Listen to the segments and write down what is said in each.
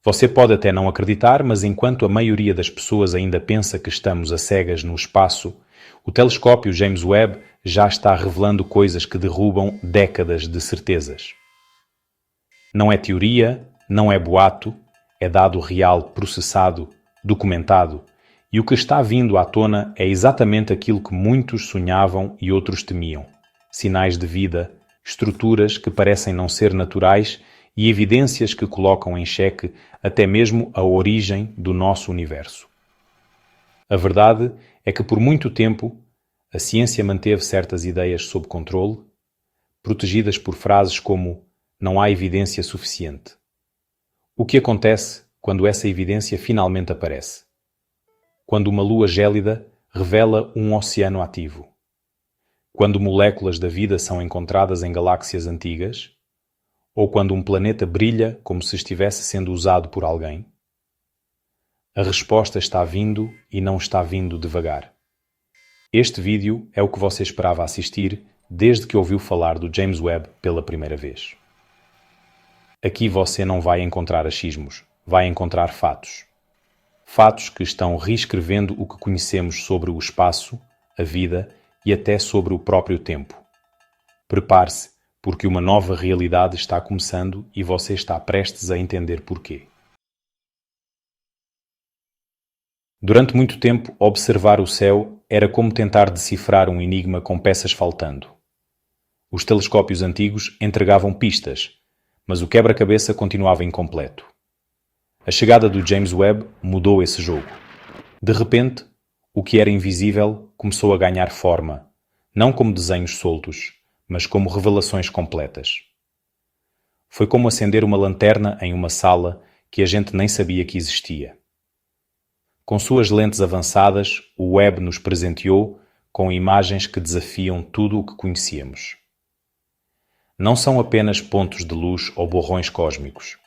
Você pode até não acreditar, mas enquanto a maioria das pessoas ainda pensa que estamos a cegas no espaço, o telescópio James Webb já está revelando coisas que derrubam décadas de certezas. Não é teoria, não é boato, é dado real processado, documentado, e o que está vindo à tona é exatamente aquilo que muitos sonhavam e outros temiam: sinais de vida, estruturas que parecem não ser naturais e evidências que colocam em xeque até mesmo a origem do nosso universo. A verdade é que por muito tempo a ciência manteve certas ideias sob controle, protegidas por frases como "não há evidência suficiente". O que acontece quando essa evidência finalmente aparece? Quando uma lua gélida revela um oceano ativo? Quando moléculas da vida são encontradas em galáxias antigas? Ou quando um planeta brilha como se estivesse sendo usado por alguém? A resposta está vindo e não está vindo devagar. Este vídeo é o que você esperava assistir desde que ouviu falar do James Webb pela primeira vez. Aqui você não vai encontrar achismos, vai encontrar fatos. Fatos que estão reescrevendo o que conhecemos sobre o espaço, a vida e até sobre o próprio tempo. Prepare-se, porque uma nova realidade está começando e você está prestes a entender porquê. Durante muito tempo, observar o céu era como tentar decifrar um enigma com peças faltando. Os telescópios antigos entregavam pistas, mas o quebra-cabeça continuava incompleto. A chegada do James Webb mudou esse jogo. De repente, o que era invisível começou a ganhar forma, não como desenhos soltos, mas como revelações completas. Foi como acender uma lanterna em uma sala que a gente nem sabia que existia. Com suas lentes avançadas, o Webb nos presenteou com imagens que desafiam tudo o que conhecíamos. Não são apenas pontos de luz ou borrões cósmicos.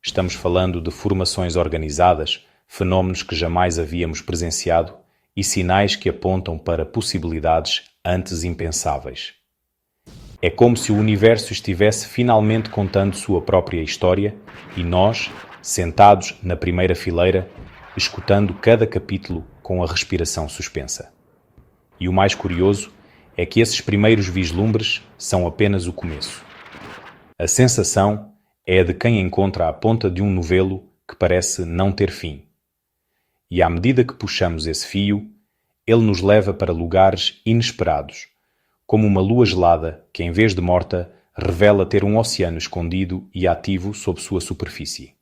Estamos falando de formações organizadas, fenómenos que jamais havíamos presenciado e sinais que apontam para possibilidades antes impensáveis. É como se o universo estivesse finalmente contando sua própria história e nós, sentados na primeira fileira, escutando cada capítulo com a respiração suspensa. E o mais curioso é que esses primeiros vislumbres são apenas o começo. A sensação é a de quem encontra a ponta de um novelo que parece não ter fim. E à medida que puxamos esse fio, ele nos leva para lugares inesperados, como uma lua gelada que, em vez de morta, revela ter um oceano escondido e ativo sob sua superfície.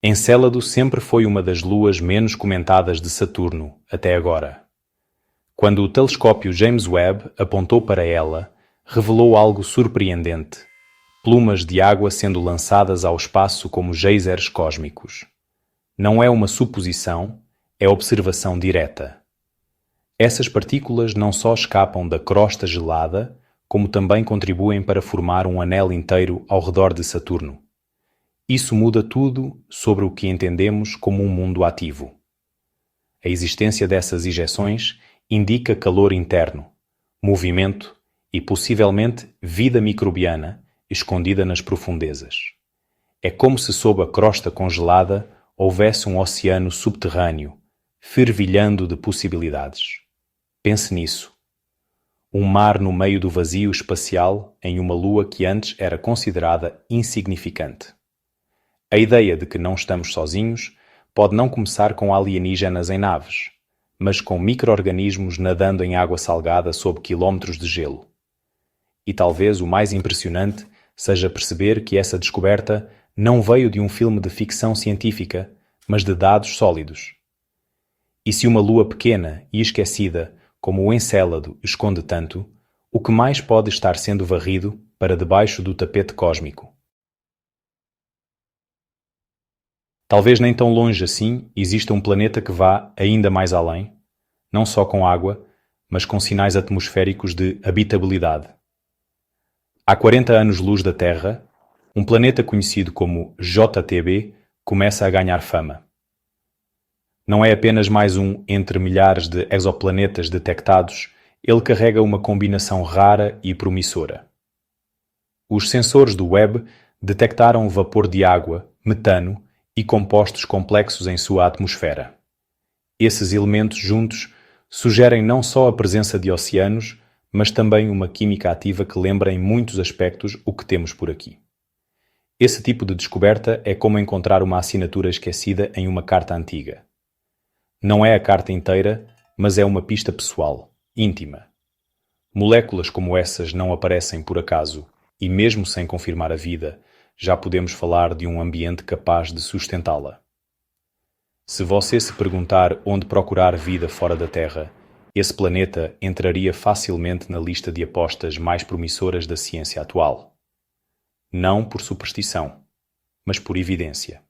Encélado sempre foi uma das luas menos comentadas de Saturno, até agora. Quando o telescópio James Webb apontou para ela, revelou algo surpreendente: plumas de água sendo lançadas ao espaço como geysers cósmicos. Não é uma suposição, é observação direta. Essas partículas não só escapam da crosta gelada, como também contribuem para formar um anel inteiro ao redor de Saturno. Isso muda tudo sobre o que entendemos como um mundo ativo. A existência dessas ejeções indica calor interno, movimento e, possivelmente, vida microbiana escondida nas profundezas. É como se sob a crosta congelada houvesse um oceano subterrâneo, fervilhando de possibilidades. Pense nisso. Um mar no meio do vazio espacial em uma lua que antes era considerada insignificante. A ideia de que não estamos sozinhos pode não começar com alienígenas em naves, mas com micro-organismos nadando em água salgada sob quilómetros de gelo. E talvez o mais impressionante seja perceber que essa descoberta não veio de um filme de ficção científica, mas de dados sólidos. E se uma lua pequena e esquecida como o Encélado esconde tanto, o que mais pode estar sendo varrido para debaixo do tapete cósmico? Talvez nem tão longe assim exista um planeta que vá ainda mais além, não só com água, mas com sinais atmosféricos de habitabilidade. Há 40 anos-luz da Terra, um planeta conhecido como JTB começa a ganhar fama. Não é apenas mais um entre milhares de exoplanetas detectados, ele carrega uma combinação rara e promissora. Os sensores do Webb detectaram vapor de água, metano e compostos complexos em sua atmosfera. Esses elementos juntos sugerem não só a presença de oceanos, mas também uma química ativa que lembra em muitos aspectos o que temos por aqui. Esse tipo de descoberta é como encontrar uma assinatura esquecida em uma carta antiga. Não é a carta inteira, mas é uma pista pessoal, íntima. Moléculas como essas não aparecem por acaso, e mesmo sem confirmar a vida, já podemos falar de um ambiente capaz de sustentá-la. Se você se perguntar onde procurar vida fora da Terra, esse planeta entraria facilmente na lista de apostas mais promissoras da ciência atual. Não por superstição, mas por evidência.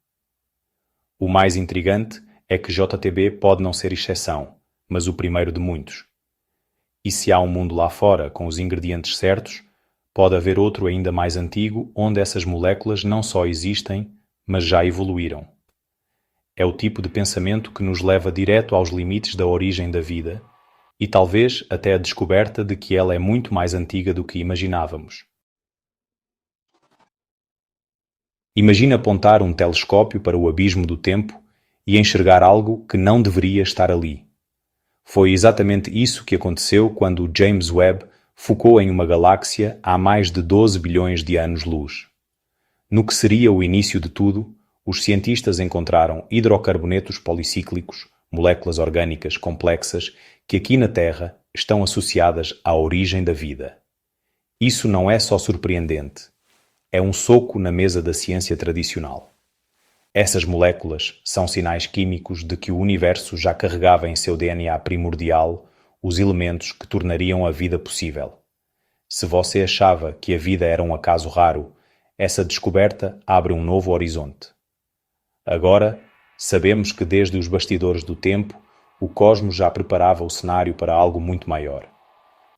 O mais intrigante é que JTB pode não ser exceção, mas o primeiro de muitos. E se há um mundo lá fora com os ingredientes certos, pode haver outro ainda mais antigo onde essas moléculas não só existem, mas já evoluíram. É o tipo de pensamento que nos leva direto aos limites da origem da vida e talvez até a descoberta de que ela é muito mais antiga do que imaginávamos. Imagina apontar um telescópio para o abismo do tempo e enxergar algo que não deveria estar ali. Foi exatamente isso que aconteceu quando o James Webb focou em uma galáxia há mais de 12 bilhões de anos-luz. No que seria o início de tudo, os cientistas encontraram hidrocarbonetos policíclicos, moléculas orgânicas complexas que aqui na Terra estão associadas à origem da vida. Isso não é só surpreendente, é um soco na mesa da ciência tradicional. Essas moléculas são sinais químicos de que o universo já carregava em seu DNA primordial os elementos que tornariam a vida possível. Se você achava que a vida era um acaso raro, essa descoberta abre um novo horizonte. Agora, sabemos que desde os bastidores do tempo, o cosmos já preparava o cenário para algo muito maior.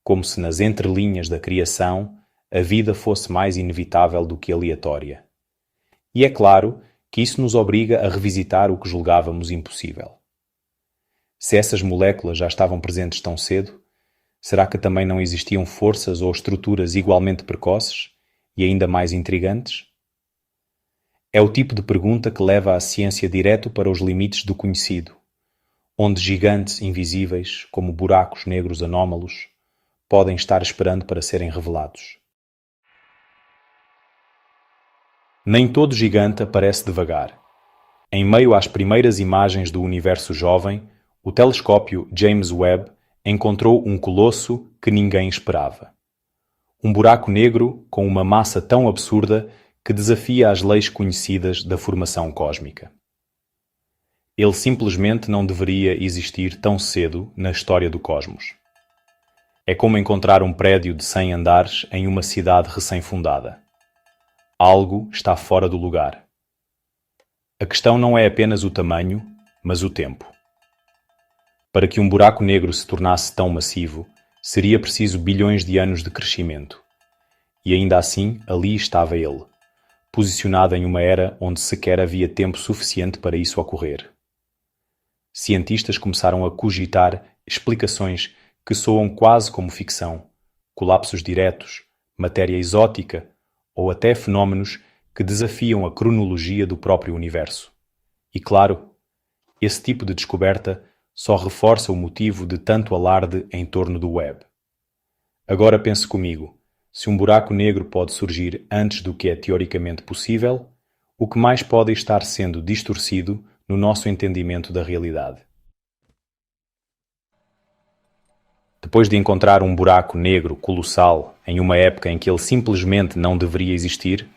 Como se nas entrelinhas da criação, a vida fosse mais inevitável do que aleatória. E é claro que isso nos obriga a revisitar o que julgávamos impossível. Se essas moléculas já estavam presentes tão cedo, será que também não existiam forças ou estruturas igualmente precoces e ainda mais intrigantes? É o tipo de pergunta que leva a ciência direto para os limites do conhecido, onde gigantes invisíveis, como buracos negros anómalos, podem estar esperando para serem revelados. Nem todo gigante aparece devagar. Em meio às primeiras imagens do universo jovem, o telescópio James Webb encontrou um colosso que ninguém esperava. Um buraco negro com uma massa tão absurda que desafia as leis conhecidas da formação cósmica. Ele simplesmente não deveria existir tão cedo na história do cosmos. É como encontrar um prédio de 100 andares em uma cidade recém-fundada. Algo está fora do lugar. A questão não é apenas o tamanho, mas o tempo. Para que um buraco negro se tornasse tão massivo, seria preciso bilhões de anos de crescimento. E ainda assim, ali estava ele, posicionado em uma era onde sequer havia tempo suficiente para isso ocorrer. Cientistas começaram a cogitar explicações que soam quase como ficção, colapsos diretos, matéria exótica ou até fenómenos que desafiam a cronologia do próprio universo. E claro, esse tipo de descoberta só reforça o motivo de tanto alarde em torno do Webb. Agora pense comigo, se um buraco negro pode surgir antes do que é teoricamente possível, o que mais pode estar sendo distorcido no nosso entendimento da realidade? Depois de encontrar um buraco negro colossal em uma época em que ele simplesmente não deveria existir,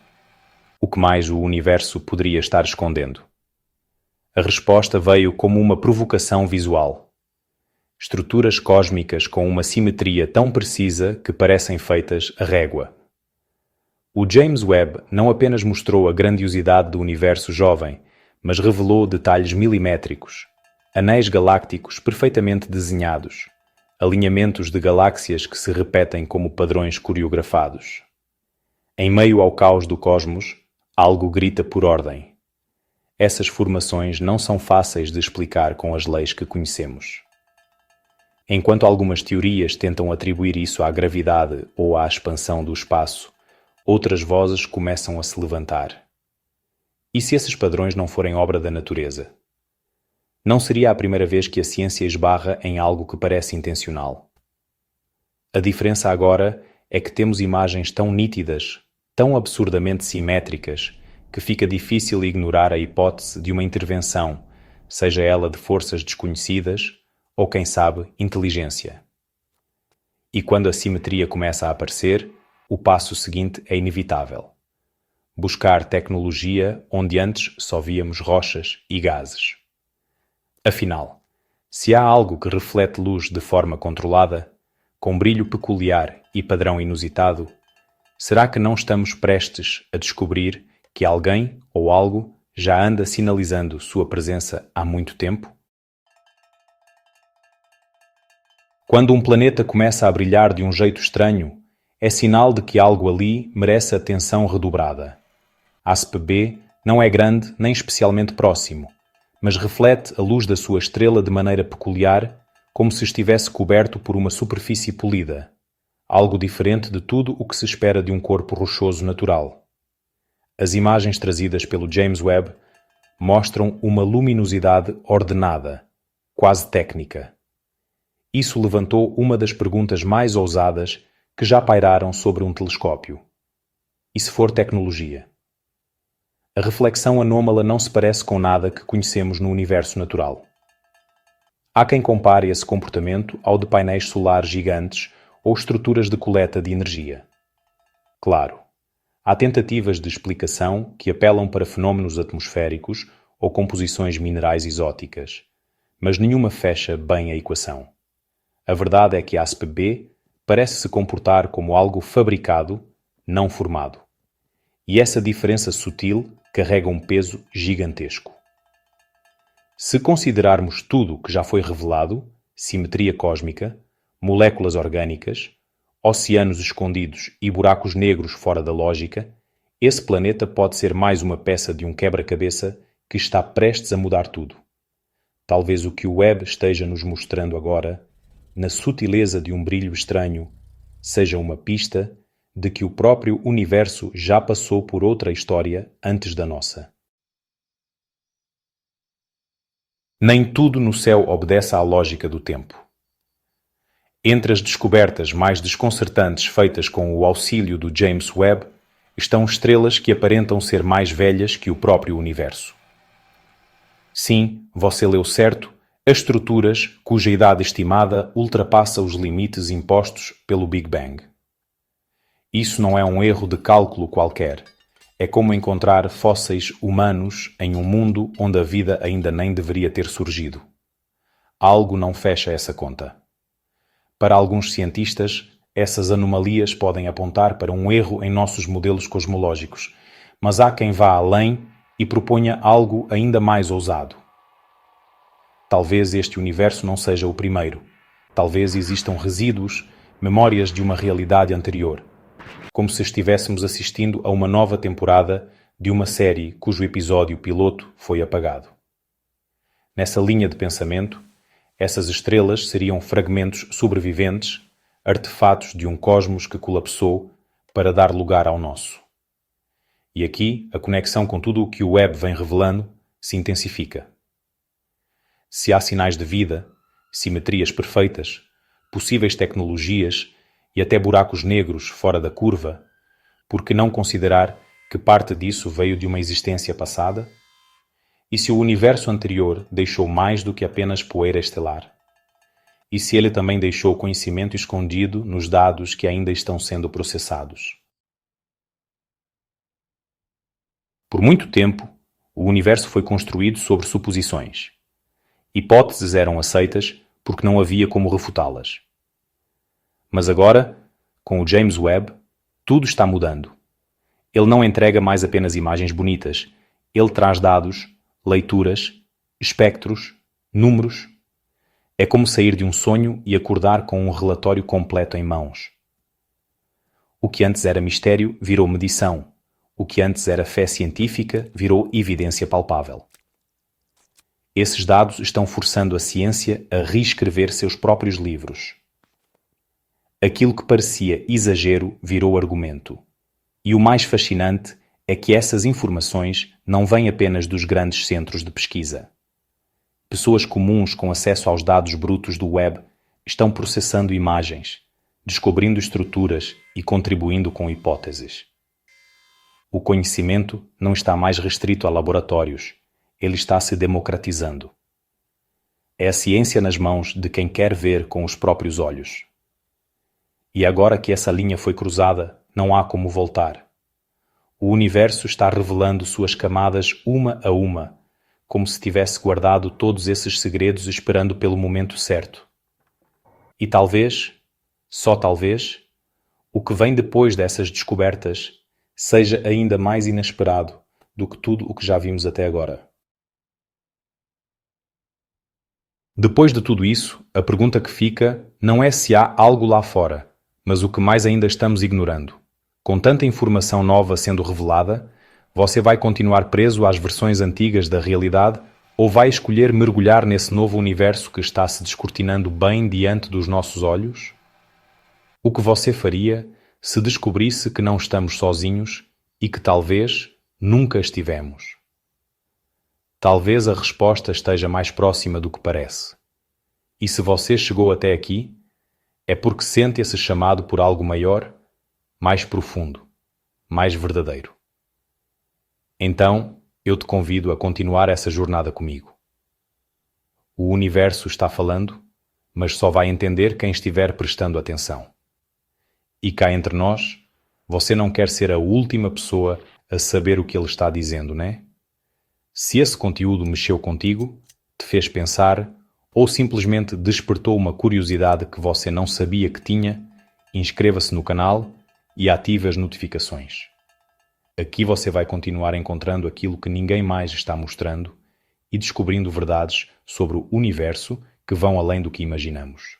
o que mais o universo poderia estar escondendo? A resposta veio como uma provocação visual. Estruturas cósmicas com uma simetria tão precisa que parecem feitas a régua. O James Webb não apenas mostrou a grandiosidade do universo jovem, mas revelou detalhes milimétricos, anéis galácticos perfeitamente desenhados, alinhamentos de galáxias que se repetem como padrões coreografados. Em meio ao caos do cosmos, algo grita por ordem. Essas formações não são fáceis de explicar com as leis que conhecemos. Enquanto algumas teorias tentam atribuir isso à gravidade ou à expansão do espaço, outras vozes começam a se levantar. E se esses padrões não forem obra da natureza? Não seria a primeira vez que a ciência esbarra em algo que parece intencional. A diferença agora é que temos imagens tão nítidas, tão absurdamente simétricas, que fica difícil ignorar a hipótese de uma intervenção, seja ela de forças desconhecidas ou, quem sabe, inteligência. E quando a simetria começa a aparecer, o passo seguinte é inevitável: buscar tecnologia onde antes só víamos rochas e gases. Afinal, se há algo que reflete luz de forma controlada, com brilho peculiar e padrão inusitado, será que não estamos prestes a descobrir que alguém ou algo já anda sinalizando sua presença há muito tempo? Quando um planeta começa a brilhar de um jeito estranho, é sinal de que algo ali merece atenção redobrada. ASP-B não é grande nem especialmente próximo, mas reflete a luz da sua estrela de maneira peculiar, como se estivesse coberto por uma superfície polida, algo diferente de tudo o que se espera de um corpo rochoso natural. As imagens trazidas pelo James Webb mostram uma luminosidade ordenada, quase técnica. Isso levantou uma das perguntas mais ousadas que já pairaram sobre um telescópio. E se for tecnologia? A reflexão anômala não se parece com nada que conhecemos no universo natural. Há quem compare esse comportamento ao de painéis solares gigantes ou estruturas de coleta de energia. Claro, há tentativas de explicação que apelam para fenômenos atmosféricos ou composições minerais exóticas, mas nenhuma fecha bem a equação. A verdade é que a ASP-B parece se comportar como algo fabricado, não formado. E essa diferença sutil carrega um peso gigantesco. Se considerarmos tudo o que já foi revelado, simetria cósmica, moléculas orgânicas, oceanos escondidos e buracos negros fora da lógica, esse planeta pode ser mais uma peça de um quebra-cabeça que está prestes a mudar tudo. Talvez o que o Webb esteja nos mostrando agora, na sutileza de um brilho estranho, seja uma pista de que o próprio universo já passou por outra história antes da nossa. Nem tudo no céu obedece à lógica do tempo. Entre as descobertas mais desconcertantes feitas com o auxílio do James Webb estão estrelas que aparentam ser mais velhas que o próprio universo. Sim, você leu certo, as estruturas cuja idade estimada ultrapassa os limites impostos pelo Big Bang. Isso não é um erro de cálculo qualquer. É como encontrar fósseis humanos em um mundo onde a vida ainda nem deveria ter surgido. Algo não fecha essa conta. Para alguns cientistas, essas anomalias podem apontar para um erro em nossos modelos cosmológicos, mas há quem vá além e proponha algo ainda mais ousado. Talvez este universo não seja o primeiro. Talvez existam resíduos, memórias de uma realidade anterior, como se estivéssemos assistindo a uma nova temporada de uma série cujo episódio piloto foi apagado. Nessa linha de pensamento, essas estrelas seriam fragmentos sobreviventes, artefatos de um cosmos que colapsou para dar lugar ao nosso. E aqui a conexão com tudo o que o Webb vem revelando se intensifica. Se há sinais de vida, simetrias perfeitas, possíveis tecnologias e até buracos negros fora da curva, por que não considerar que parte disso veio de uma existência passada? E se o universo anterior deixou mais do que apenas poeira estelar? E se ele também deixou conhecimento escondido nos dados que ainda estão sendo processados? Por muito tempo, o universo foi construído sobre suposições. Hipóteses eram aceitas porque não havia como refutá-las. Mas agora, com o James Webb, tudo está mudando. Ele não entrega mais apenas imagens bonitas. Ele traz dados, leituras, espectros, números. É como sair de um sonho e acordar com um relatório completo em mãos. O que antes era mistério virou medição. O que antes era fé científica virou evidência palpável. Esses dados estão forçando a ciência a reescrever seus próprios livros. Aquilo que parecia exagero virou argumento. E o mais fascinante é que essas informações não vêm apenas dos grandes centros de pesquisa. Pessoas comuns com acesso aos dados brutos do web estão processando imagens, descobrindo estruturas e contribuindo com hipóteses. O conhecimento não está mais restrito a laboratórios, ele está se democratizando. É a ciência nas mãos de quem quer ver com os próprios olhos. E agora que essa linha foi cruzada, não há como voltar. O universo está revelando suas camadas uma a uma, como se tivesse guardado todos esses segredos esperando pelo momento certo. E talvez, só talvez, o que vem depois dessas descobertas seja ainda mais inesperado do que tudo o que já vimos até agora. Depois de tudo isso, a pergunta que fica não é se há algo lá fora, mas o que mais ainda estamos ignorando. Com tanta informação nova sendo revelada, você vai continuar preso às versões antigas da realidade ou vai escolher mergulhar nesse novo universo que está se descortinando bem diante dos nossos olhos? O que você faria se descobrisse que não estamos sozinhos e que talvez nunca estivemos? Talvez a resposta esteja mais próxima do que parece. E se você chegou até aqui, é porque sente esse chamado por algo maior, mais profundo, mais verdadeiro. Então, eu te convido a continuar essa jornada comigo. O universo está falando, mas só vai entender quem estiver prestando atenção. E cá entre nós, você não quer ser a última pessoa a saber o que ele está dizendo, né? Se esse conteúdo mexeu contigo, te fez pensar ou simplesmente despertou uma curiosidade que você não sabia que tinha, inscreva-se no canal e ative as notificações. Aqui você vai continuar encontrando aquilo que ninguém mais está mostrando e descobrindo verdades sobre o universo que vão além do que imaginamos.